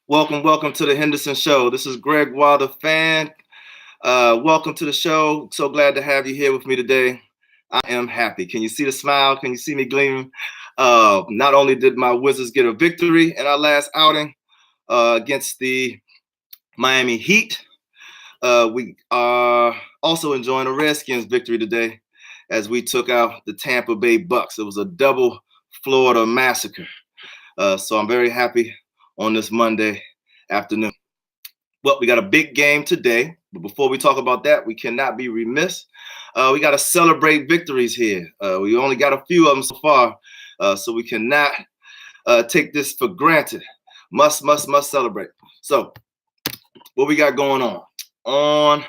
Welcome to the Henderson Show. This is Greg the fan. Welcome to the show. So glad to have you here with me today. I am happy. Can you see the smile? Can you see me gleaming? Not only did my Wizards get a victory in our last outing against the Miami Heat, we are also enjoying a Redskins victory today as we took out the Tampa Bay Bucks. It was a double Florida massacre. So I'm very happy on this Monday afternoon. Well, we got a big game today, but before we talk about that, we cannot be remiss. We got to celebrate victories here. We only got a few of them so far, so we cannot take this for granted. Must celebrate. So, what we got going on? On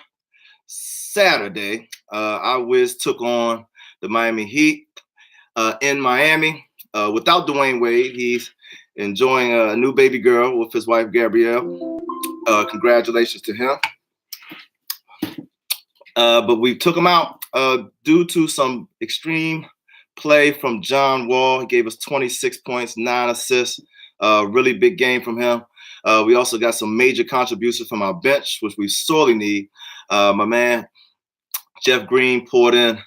Saturday, our Wiz took on the Miami Heat in Miami without Dwayne Wade. He's enjoying a new baby girl with his wife, Gabrielle. Congratulations to him. But we took him out due to some extreme play from John Wall. He gave us 26 points, 9 assists. Really big game from him. We also got some major contributions from our bench, which we sorely need. My man, Jeff Green, poured in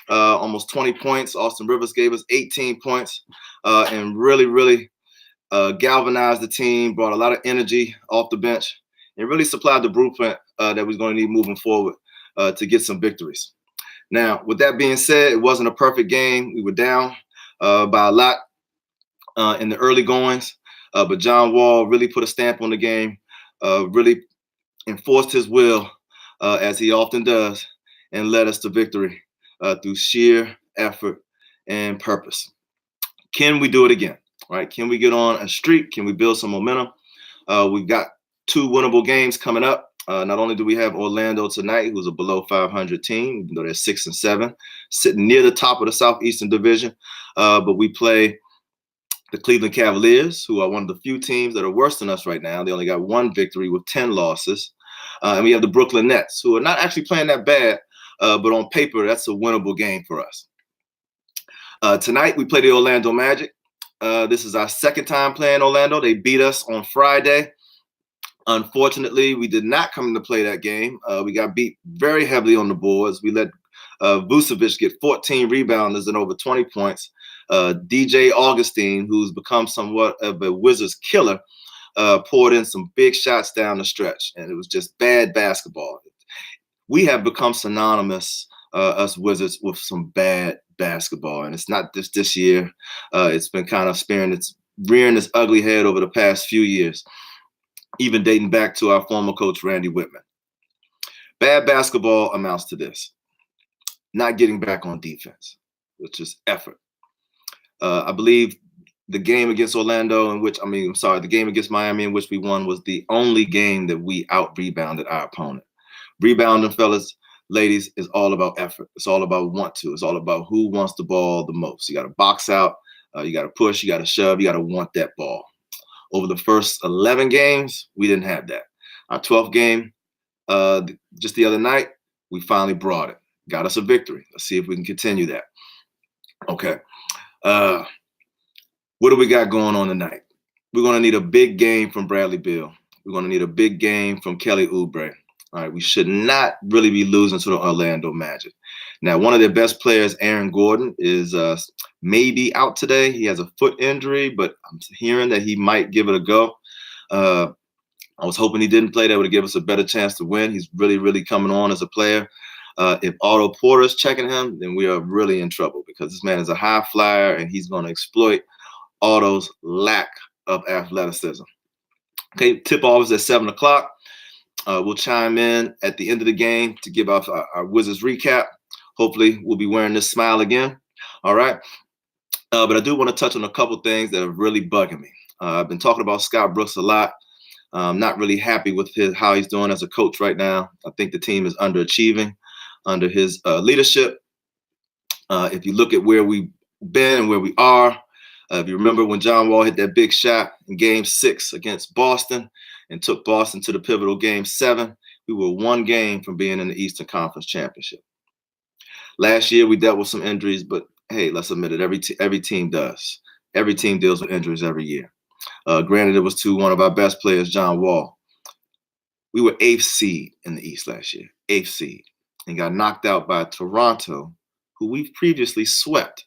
almost 20 points. Austin Rivers gave us 18 points and really galvanized the team, brought a lot of energy off the bench, and really supplied the blueprint that we're going to need moving forward to get some victories. Now, with that being said, it wasn't a perfect game. We were down by a lot in the early goings, but John Wall really put a stamp on the game, really enforced his will, as he often does, and led us to victory through sheer effort and purpose. Can we do it again? Right? Can we get on a streak? Can we build some momentum? We've got 2 winnable games coming up. Not only do we have Orlando tonight, who's a below 500 team, even though they're 6-7, sitting near the top of the Southeastern Division, but we play the Cleveland Cavaliers, who are one of the few teams that are worse than us right now. They only got 1 victory with 10 losses. And we have the Brooklyn Nets, who are not actually playing that bad, but on paper, that's a winnable game for us. Tonight, we play the Orlando Magic. This is our second time playing Orlando. They beat us on Friday. Unfortunately, we did not come to play that game. We got beat very heavily on the boards. We let Vucevic get 14 rebounders and over 20 points. DJ Augustine, who's become somewhat of a Wizards killer, poured in some big shots down the stretch, and it was just bad basketball. We have become synonymous, us Wizards, with some bad basketball, and it's not just this year. It's been kind of rearing its ugly head over the past few years, even dating back to our former coach, Randy Whitman. Bad basketball amounts to this: not getting back on defense, which is effort. I believe the game against the game against Miami in which we won was the only game that we out-rebounded our opponent. Rebounding, fellas, ladies, is all about effort. It's all about want to. It's all about who wants the ball the most. You got to box out. You got to push. You got to shove. You got to want that ball. Over the first 11 games, we didn't have that. Our 12th game, just the other night, we finally brought it. Got us a victory. Let's see if we can continue that. Okay. What do we got going on tonight? We're going to need a big game from Bradley Beal. We're going to need a big game from Kelly Oubre. All right, we should not really be losing to the Orlando Magic. Now, one of their best players, Aaron Gordon, is maybe out today. He has a foot injury, but I'm hearing that he might give it a go. I was hoping he didn't play. That would give us a better chance to win. He's really coming on as a player. If Otto Porter's checking him, then we are really in trouble because this man is a high flyer and he's going to exploit Otto's lack of athleticism. Okay, tip-off is at 7 o'clock. We'll chime in at the end of the game to give off our Wizards recap. Hopefully, we'll be wearing this smile again. All right. But I do want to touch on a couple things that are really bugging me. I've been talking about Scott Brooks a lot. I'm not really happy with how he's doing as a coach right now. I think the team is underachieving under his leadership. If you look at where we've been and where we are, if you remember when John Wall hit that big shot in Game 6 against Boston and took Boston to the pivotal Game 7, we were 1 game from being in the Eastern Conference Championship. Last year, we dealt with some injuries, but hey, let's admit it, every team does. Every team deals with injuries every year. Granted, it was to one of our best players, John Wall. We were 8th seed in the East last year, 8th seed, and got knocked out by Toronto, who we've previously swept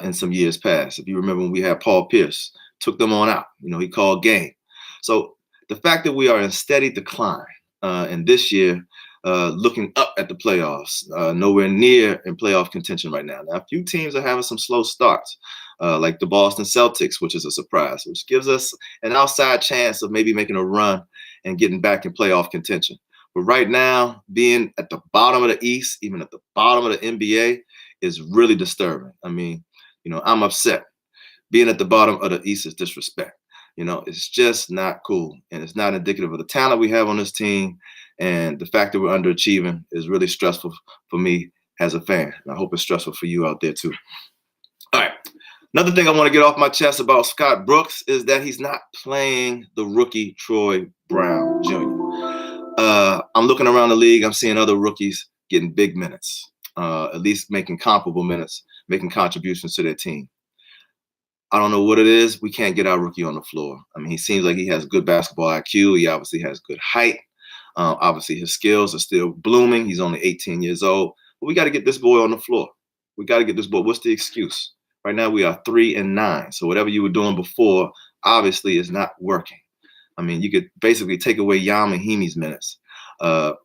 in some years past. If you remember when we had Paul Pierce, took them on out. He called game. So the fact that we are in steady decline, and this year, looking up at the playoffs, nowhere near in playoff contention right now. Now, a few teams are having some slow starts, like the Boston Celtics, which is a surprise, which gives us an outside chance of maybe making a run and getting back in playoff contention. But right now, being at the bottom of the East, even at the bottom of the NBA, is really disturbing. I mean, I'm upset. Being at the bottom of the East is disrespect. It's just not cool. And it's not indicative of the talent we have on this team. And the fact that we're underachieving is really stressful for me as a fan. And I hope it's stressful for you out there too. All right. Another thing I want to get off my chest about Scott Brooks is that he's not playing the rookie Troy Brown Jr. I'm looking around the league. I'm seeing other rookies getting big minutes, at least making comparable minutes, making contributions to their team. I don't know what it is. We can't get our rookie on the floor. I mean, he seems like he has good basketball IQ. He obviously has good height. Obviously, his skills are still blooming. He's only 18 years old. But we got to get this boy on the floor. We got to get this boy. What's the excuse? Right now, we are 3-9. So whatever you were doing before, obviously, is not working. I mean, you could basically take away Mahimi's minutes and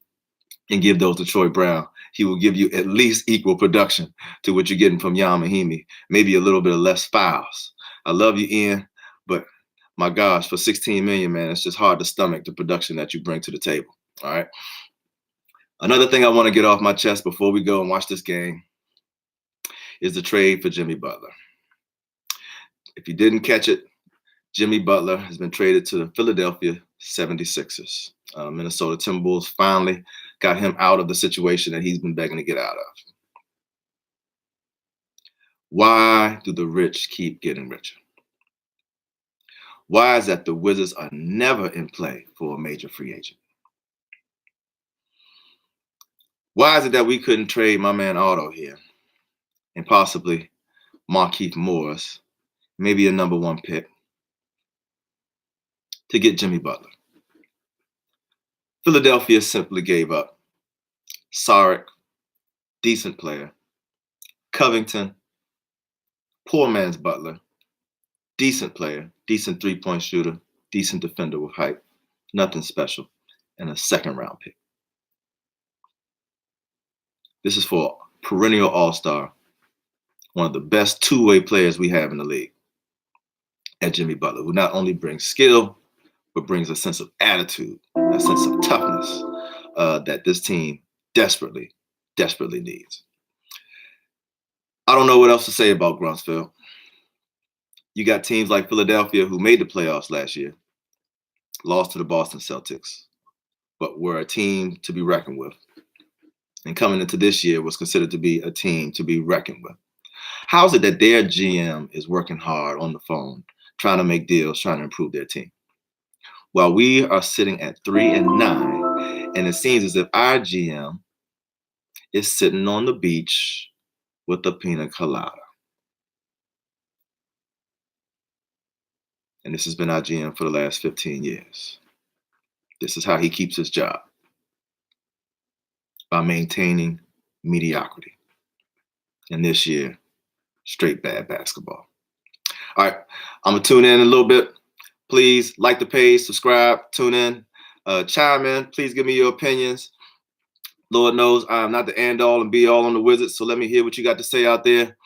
give those to Troy Brown. He will give you at least equal production to what you're getting from Mahimi, maybe a little bit of less fouls. I love you, Ian, but my gosh, for $16 million, man, it's just hard to stomach the production that you bring to the table. All right. Another thing I want to get off my chest before we go and watch this game is the trade for Jimmy Butler. If you didn't catch it, Jimmy Butler has been traded to the Philadelphia 76ers. Minnesota Timberwolves finally got him out of the situation that he's been begging to get out of. Why do the rich keep getting richer? Why is that the Wizards are never in play for a major free agent? Why is it that we couldn't trade my man Otto here and possibly Markieff Morris, maybe a number 1 pick, to get Jimmy Butler? Philadelphia simply gave up Saric, decent player, Covington, poor man's Butler, decent player, decent three-point shooter, decent defender with height, nothing special, and a 2nd-round pick. This is for a perennial all-star, one of the best two-way players we have in the league, at Jimmy Butler, who not only brings skill, but brings a sense of attitude, a sense of toughness that this team desperately, desperately needs. I don't know what else to say about Bruntsville. You got teams like Philadelphia who made the playoffs last year, lost to the Boston Celtics, but were a team to be reckoned with. And coming into this year was considered to be a team to be reckoned with. How is it that their GM is working hard on the phone, trying to make deals, trying to improve their team, while we are sitting at 3-9, and it seems as if our GM is sitting on the beach with a pina colada? And this has been our GM for the last 15 years. This is how he keeps his job, by maintaining mediocrity. And this year, straight bad basketball. All right, I'm going to tune in a little bit. Please like the page, subscribe, tune in, chime in. Please give me your opinions. Lord knows I'm not the end all and be all on the Wizards, so let me hear what you got to say out there.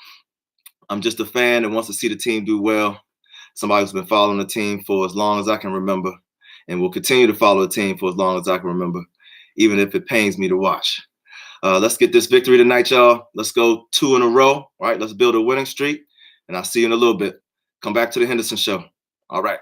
I'm just a fan that wants to see the team do well. Somebody who's been following the team for as long as I can remember, and will continue to follow the team for as long as I can remember, even if it pains me to watch. Let's get this victory tonight, y'all. Let's go 2 in a row. All right, let's build a winning streak, and I'll see you in a little bit. Come back to the Henderson show. All right.